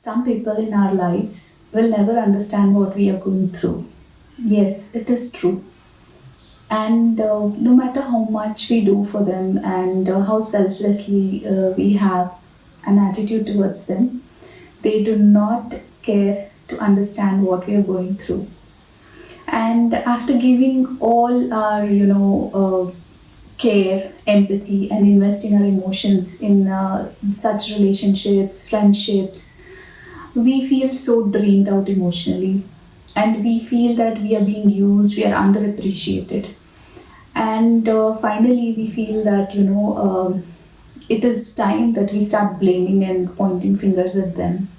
Some people in our lives will never understand what we are going through. Yes, it is true. And no matter how much we do for them and how selflessly we have an attitude towards them, they do not care to understand what we are going through. And after giving all our, care, empathy, and investing our emotions in such relationships, friendships, we feel so drained out emotionally, and we feel that we are being used, we are underappreciated, and finally we feel that it is time that we start blaming and pointing fingers at them.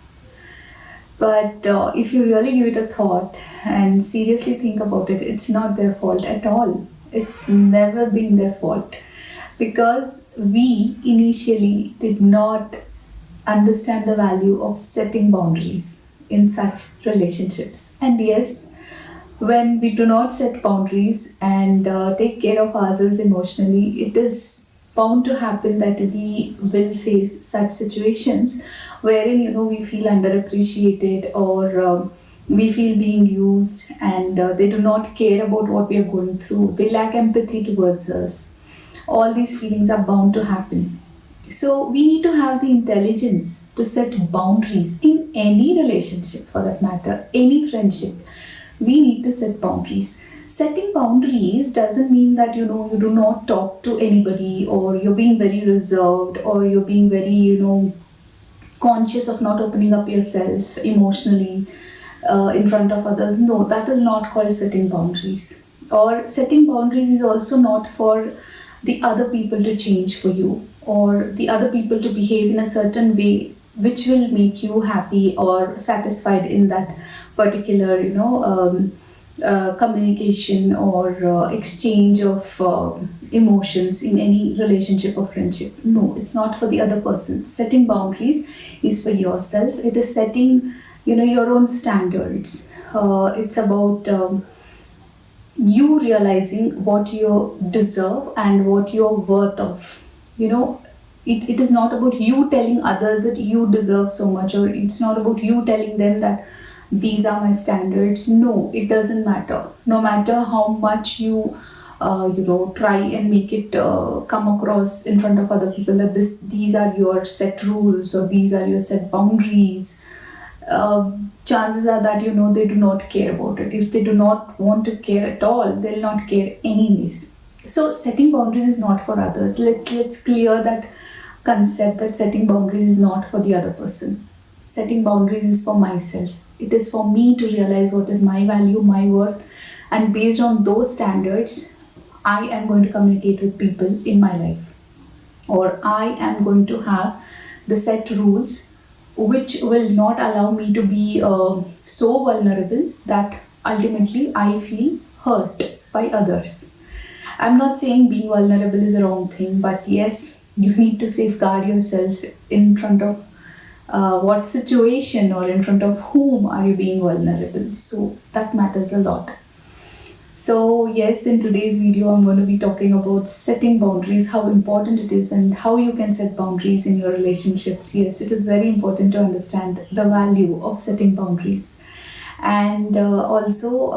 But if you really give it a thought and seriously think about it, it's not their fault at all. It's never been their fault, because we initially did not understand the value of setting boundaries in such relationships. And yes, when we do not set boundaries and take care of ourselves emotionally, it is bound to happen that we will face such situations wherein we feel underappreciated, or we feel being used, and they do not care about what we are going through. They lack empathy towards us. All these feelings are bound to happen. So we need to have the intelligence to set boundaries in any relationship, for that matter, any friendship. We need to set boundaries. Setting boundaries doesn't mean that you do not talk to anybody, or you're being very reserved, or you're being very conscious of not opening up yourself emotionally in front of others. No, that is not called setting boundaries. Or setting boundaries is also not for the other people to change for you, or the other people to behave in a certain way which will make you happy or satisfied in that particular communication or exchange of emotions in any relationship or friendship. No, it's not for the other person. Setting boundaries is for yourself. It is setting your own standards. It's about you realizing what you deserve and what you're worth of. It is not about you telling others that you deserve so much, or it's not about you telling them that these are my standards. No, it doesn't matter. No matter how much you try and make it come across in front of other people that these are your set rules, or these are your set boundaries, chances are that they do not care about it. If they do not want to care at all, they'll not care anyways. So setting boundaries is not for others. Let's clear that concept that setting boundaries is not for the other person. Setting boundaries is for myself. It is for me to realize what is my value, my worth, and based on those standards, I am going to communicate with people in my life, or I am going to have the set rules which will not allow me to be so vulnerable that ultimately I feel hurt by others. I'm not saying being vulnerable is a wrong thing, but yes, you need to safeguard yourself in front of what situation or in front of whom are you being vulnerable. So that matters a lot. So yes, in today's video, I'm going to be talking about setting boundaries, how important it is, and how you can set boundaries in your relationships. Yes, it is very important to understand the value of setting boundaries. And also,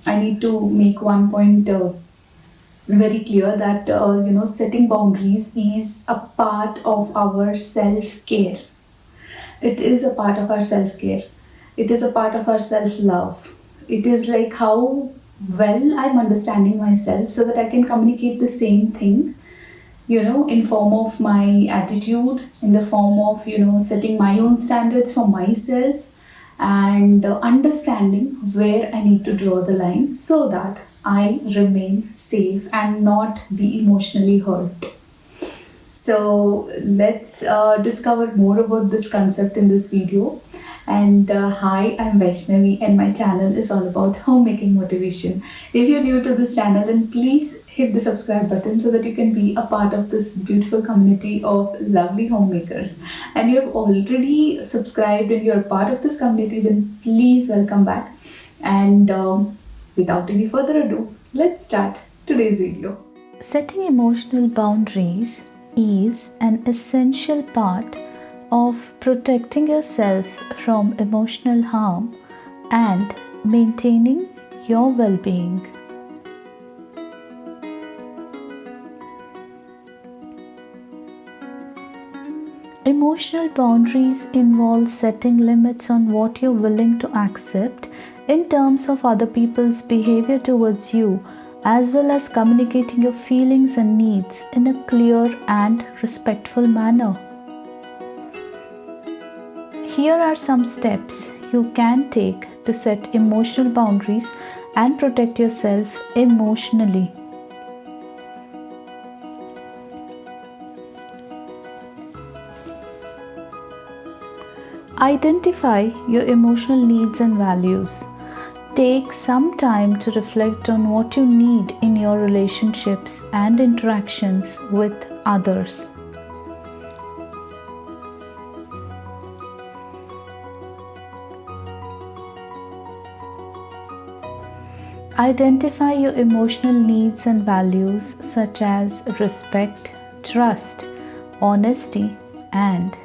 I need to make one point very clear that, setting boundaries is a part of our self-care. It is a part of our self-care. It is a part of our self-love. It is like how well I'm understanding myself so that I can communicate the same thing, in form of my attitude, in the form of, setting my own standards for myself, and understanding where I need to draw the line so that I remain safe and not be emotionally hurt. So let's discover more about this concept in this video. And hi, I'm Vaishnavi, and my channel is all about homemaking motivation. If you're new to this channel, then please hit the subscribe button so that you can be a part of this beautiful community of lovely homemakers. And you have already subscribed and you're part of this community, then please welcome back. And without any further ado, let's start today's video. Setting emotional boundaries is an essential part of protecting yourself from emotional harm and maintaining your well-being. Emotional boundaries involve setting limits on what you're willing to accept in terms of other people's behavior towards you, as well as communicating your feelings and needs in a clear and respectful manner. Here are some steps you can take to set emotional boundaries and protect yourself emotionally. Identify your emotional needs and values. Take some time to reflect on what you need in your relationships and interactions with others. Identify your emotional needs and values such as respect, trust, honesty, and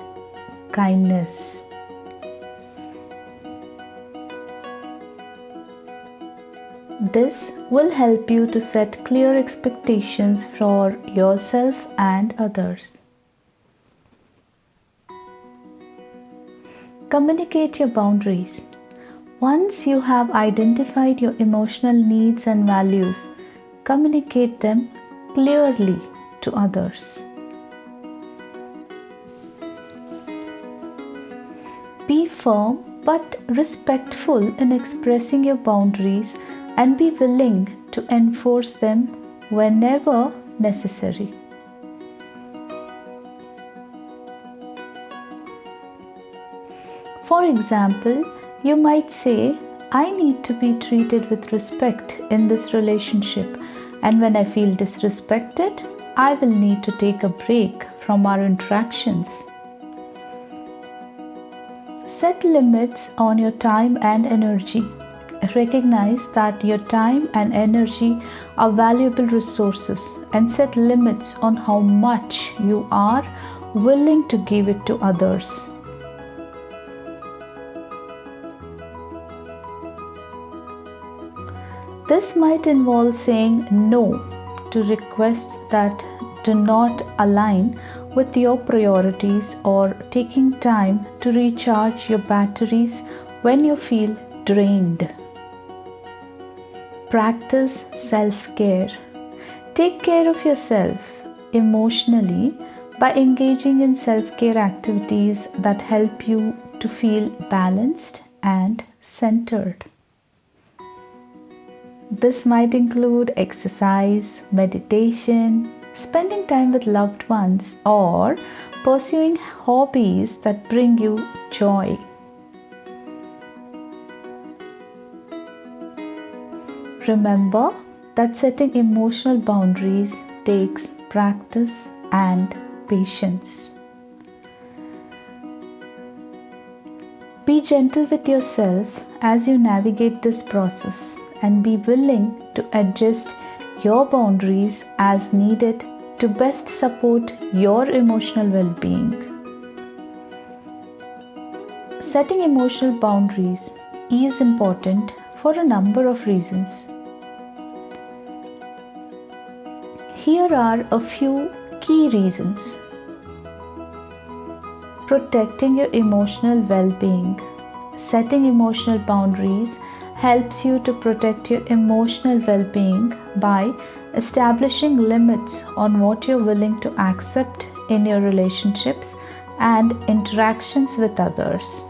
kindness. This will help you to set clear expectations for yourself and others. Communicate your boundaries. Once you have identified your emotional needs and values, communicate them clearly to others. Be firm but respectful in expressing your boundaries and be willing to enforce them whenever necessary. For example, you might say, I need to be treated with respect in this relationship, and when I feel disrespected, I will need to take a break from our interactions. Set limits on your time and energy. Recognize that your time and energy are valuable resources and set limits on how much you are willing to give it to others. This might involve saying no to requests that do not align with your priorities or taking time to recharge your batteries when you feel drained. Practice self-care. Take care of yourself emotionally by engaging in self-care activities that help you to feel balanced and centered. This might include exercise, meditation, spending time with loved ones, or pursuing hobbies that bring you joy. Remember that setting emotional boundaries takes practice and patience. Be gentle with yourself as you navigate this process and be willing to adjust your boundaries as needed to best support your emotional well-being. Setting emotional boundaries is important for a number of reasons. Here are a few key reasons. Protecting your emotional well-being. Setting emotional boundaries helps you to protect your emotional well-being by establishing limits on what you're willing to accept in your relationships and interactions with others.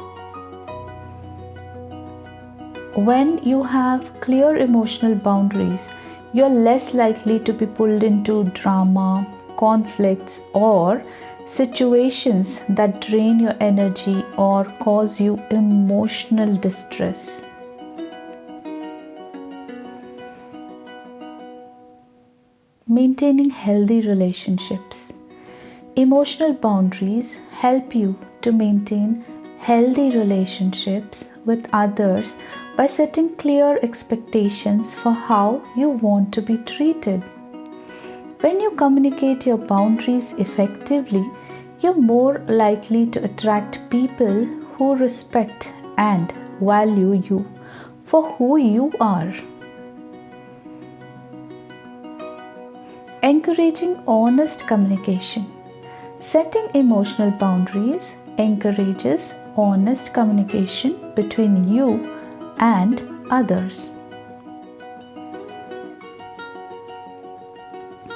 When you have clear emotional boundaries, you're less likely to be pulled into drama, conflicts, or situations that drain your energy or cause you emotional distress. Maintaining healthy relationships. Emotional boundaries help you to maintain healthy relationships with others by setting clear expectations for how you want to be treated. When you communicate your boundaries effectively, you're more likely to attract people who respect and value you for who you are. Encouraging honest communication. Setting emotional boundaries encourages honest communication between you and others.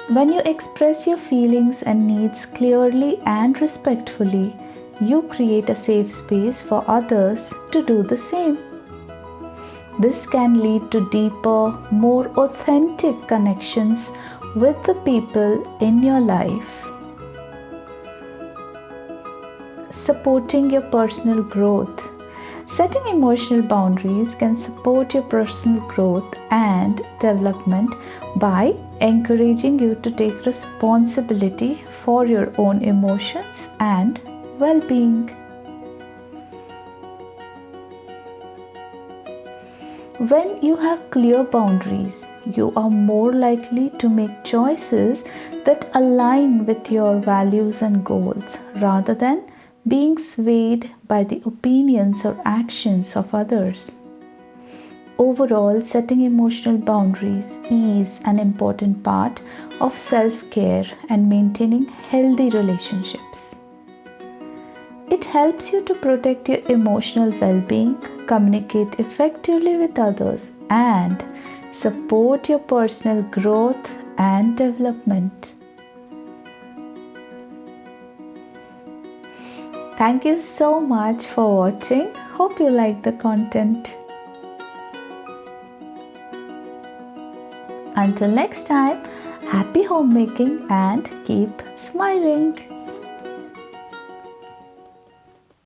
When you express your feelings and needs clearly and respectfully, you create a safe space for others to do the same. This can lead to deeper, more authentic connections with the people in your life. Supporting your personal growth. Setting emotional boundaries can support your personal growth and development by encouraging you to take responsibility for your own emotions and well-being. When you have clear boundaries, you are more likely to make choices that align with your values and goals rather than being swayed by the opinions or actions of others. Overall, setting emotional boundaries is an important part of self-care and maintaining healthy relationships. It helps you to protect your emotional well-being, communicate effectively with others, and support your personal growth and development. Thank you so much for watching. Hope you like the content. Until next time, happy homemaking and keep smiling.